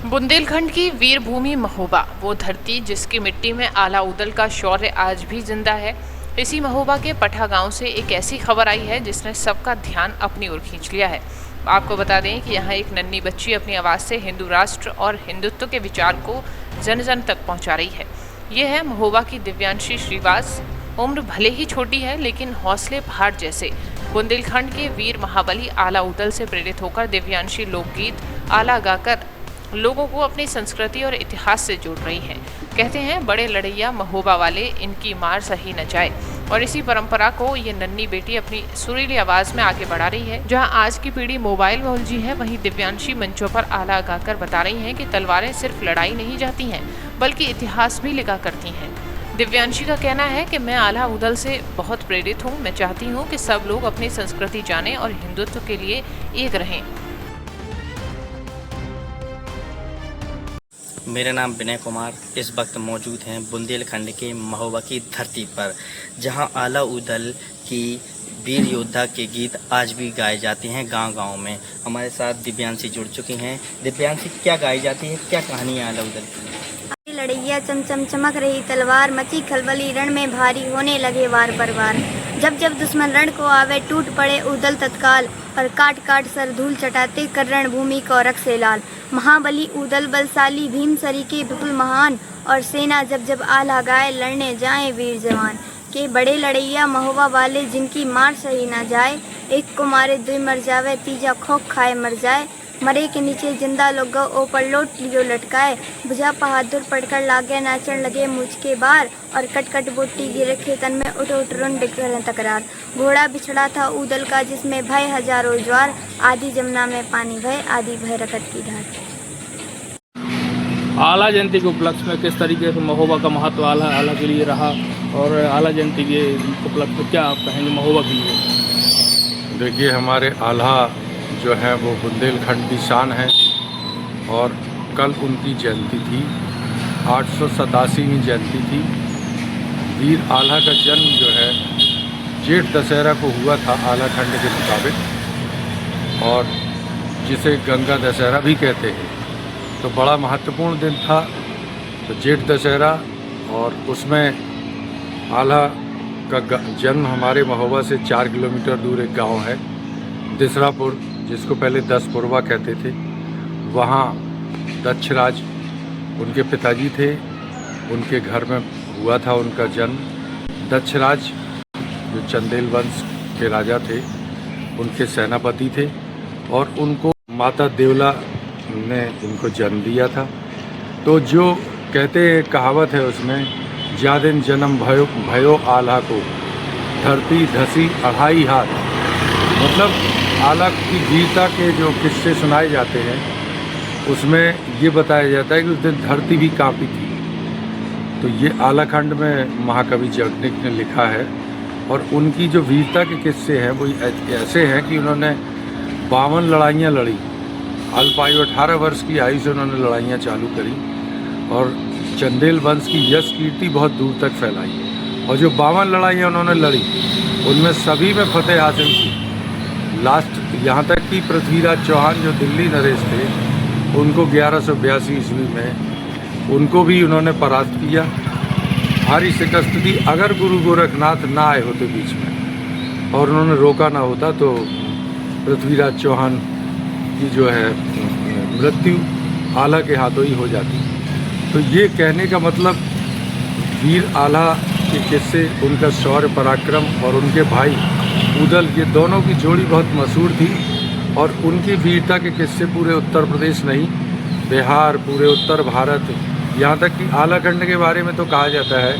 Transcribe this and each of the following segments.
बुंदेलखंड की वीर भूमि महोबा, वो धरती जिसकी मिट्टी में आला उदल का शौर्य आज भी जिंदा है। इसी महोबा के पठा गांव से एक ऐसी खबर आई है जिसने सबका ध्यान अपनी ओर खींच लिया है। आपको बता दें कि यहाँ एक नन्ही बच्ची अपनी आवाज़ से हिंदू राष्ट्र और हिंदुत्व के विचार को जन जन तक पहुँचा रही है। ये है महोबा की दिव्यांशी श्रीवास। उम्र भले ही छोटी है लेकिन हौसले पहाड़ जैसे। बुंदेलखंड के वीर महाबली आला उदल से प्रेरित होकर दिव्यांशी लोकगीत आला गाकर लोगों को अपनी संस्कृति और इतिहास से जोड़ रही हैं। कहते हैं बड़े लड़ैया महोबा वाले, इनकी मार सही न जाए। और इसी परंपरा को ये नन्ही बेटी अपनी सुरीली आवाज में आगे बढ़ा रही है। जहां आज की पीढ़ी मोबाइल में उलझी है, वहीं दिव्यांशी मंचों पर आला गाकर बता रही हैं कि तलवारें सिर्फ लड़ाई नहीं जाती हैं बल्कि इतिहास भी लिखा करती हैं। दिव्यांशी का कहना है कि मैं आला उदल से बहुत प्रेरित हूँ। मैं चाहती हूँ कि सब लोग अपनी संस्कृति जानें और हिंदुत्व के लिए एक रहें। मेरा नाम विनय कुमार। इस वक्त मौजूद हैं बुंदेलखंड के महोबा की धरती पर, जहां आला उदल की वीर योद्धा के गीत आज भी गाए जाते हैं गांव-गांव में। हमारे साथ दिव्यांशी जुड़ चुकी हैं। दिव्यांशी, क्या गाई जाती है, क्या कहानी है आला उदल की? लड़ैया चमचम चमक रही तलवार, मची खलबली रण में भारी, होने लगे वार पर वार। जब जब दुश्मन रण को आवे, टूट पड़े उदल तत्काल, और काट काट सर धूल चटाते कर रण भूमि को रक्से लाल। महाबली उदल बलशाली, भीम सरीखे विपुल महान, और सेना जब जब आला गाए, लड़ने जाए वीर जवान। के बड़े लड़ैया महोबा वाले, जिनकी मार सही ना जाए, एक को मारे दुई मर जावे, तीजा खोख खाए मर जाए। मरे के नीचे जिंदा लोग ऊपर लोट लियो लटकाए, बुझा बहादुर पड़कर लागे नाचन लगे मुझ के बार, और कट कट बोटी गिरे खेतन में उठ उठ रुंड करें तकरार। घोड़ा बिछड़ा था उदल का, जिसमें भय हजारों ज्वार, आधी जमुना में पानी भय, आधी भय रकत की धार। आला जयंती के उपलक्ष्य में किस तरीके से महोबा का महत्व आला के लिए रहा, और आला जयंती के उपलक्ष्य में क्या आप कहेंगे महोबा के लिए? देखिए, हमारे आल्हा जो है वो बुंदेलखंड की शान है, और कल उनकी जयंती थी, 887वीं जयंती थी। वीर आल्हा का जन्म जो है जेठ दशहरा को हुआ था आला खंड के मुताबिक, और जिसे गंगा दशहरा भी कहते हैं। तो बड़ा महत्वपूर्ण दिन था। तो जेठ दशहरा, और उसमें आल्हा का जन्म हमारे महोबा से 4 किलोमीटर दूर एक गांव है दिसरापुर, जिसको पहले दसपुरवा कहते थे। वहाँ दक्षराज उनके पिताजी थे, उनके घर में हुआ था उनका जन्म। दक्षराज जो चंदेल वंश के राजा थे, उनके सेनापति थे, और उनको माता देवला ने इनको जन्म दिया था। तो जो कहते कहावत है उसमें, ज्या दिन जन्म भयो आल्हा को, धरती धसी 2.5 हाथ। मतलब आला की वीरता के जो किस्से सुनाए जाते हैं, उसमें ये बताया जाता है कि उस दिन धरती भी कांपी थी। तो ये आला खंड में महाकवि जगनिक ने लिखा है, और उनकी जो वीरता के किस्से हैं वो ऐसे हैं कि उन्होंने 52 लड़ाइयाँ लड़ी। अल्पायु 18 वर्ष की आयु से उन्होंने लड़ाइयाँ चालू करी, और चंदेल वंश की यश कीर्ति बहुत दूर तक फैलाई। और जो 52 लड़ाइयाँ उन्होंने लड़ी, उनमें सभी में फतेह हासिल की। लास्ट यहाँ तक कि पृथ्वीराज चौहान जो दिल्ली नरेश थे, उनको 1182 ईस्वी में उनको भी उन्होंने परास्त किया। भारी शिकस्त दी। अगर गुरु गोरखनाथ ना आए होते बीच में और उन्होंने रोका ना होता, तो पृथ्वीराज चौहान की जो है मृत्यु आला के हाथों ही हो जाती। तो ये कहने का मतलब, वीर आला के किस्से, उनका शौर्य पराक्रम, और उनके भाई उदल, ये दोनों की जोड़ी बहुत मशहूर थी। और उनकी वीरता के किस्से पूरे उत्तर प्रदेश नहीं, बिहार, पूरे उत्तर भारत, यहाँ तक कि आला खंड के बारे में तो कहा जाता है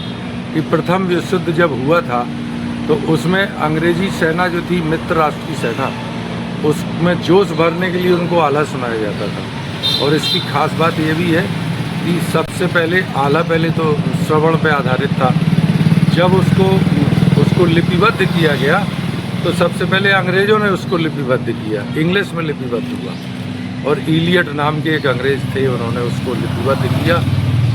कि प्रथम विश्व युद्ध जब हुआ था, तो उसमें अंग्रेजी सेना जो थी, मित्र राष्ट्र की सेना, उसमें जोश भरने के लिए उनको आला सुनाया जाता था। और इसकी खास बात ये भी है कि सबसे पहले आला पहले तो श्रवण पे आधारित था। जब उसको लिपिबद्ध किया गया, तो सबसे पहले अंग्रेज़ों ने उसको लिपिबद्ध किया, इंग्लिश में लिपिबद्ध हुआ, और इलियट नाम के एक अंग्रेज़ थे, उन्होंने उसको लिपिबद्ध किया,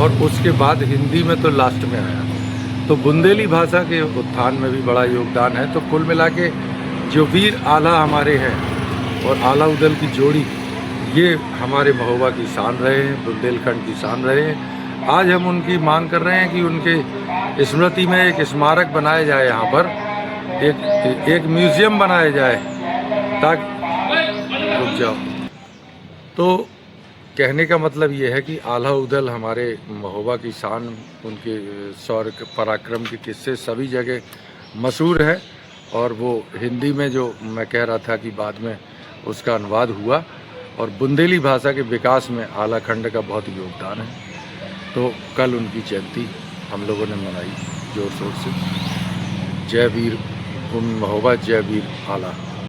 और उसके बाद हिंदी में तो लास्ट में आया। तो बुंदेली भाषा के उत्थान में भी बड़ा योगदान है। तो कुल मिला के जो वीर आला हमारे हैं और आला उदल की जोड़ी, ये हमारे महोबा की शान रहे हैं, बुंदेलखंड की शान रहे हैं। आज हम उनकी मांग कर रहे हैं कि उनके स्मृति में एक स्मारक बनाया जाए, यहाँ पर एक म्यूज़ियम बनाया जाए ताकि रुक जाओ। तो कहने का मतलब ये है कि आला उदल हमारे महोबा की शान, उनके शौर्य पराक्रम के किस्से सभी जगह मशहूर है। और वो हिंदी में जो मैं कह रहा था कि बाद में उसका अनुवाद हुआ, और बुंदेली भाषा के विकास में आलाखंड का बहुत योगदान है। तो कल उनकी जयंती हम लोगों ने मनाई जोर शोर से। जय वीर भूमि महोबा, जय वीर आला।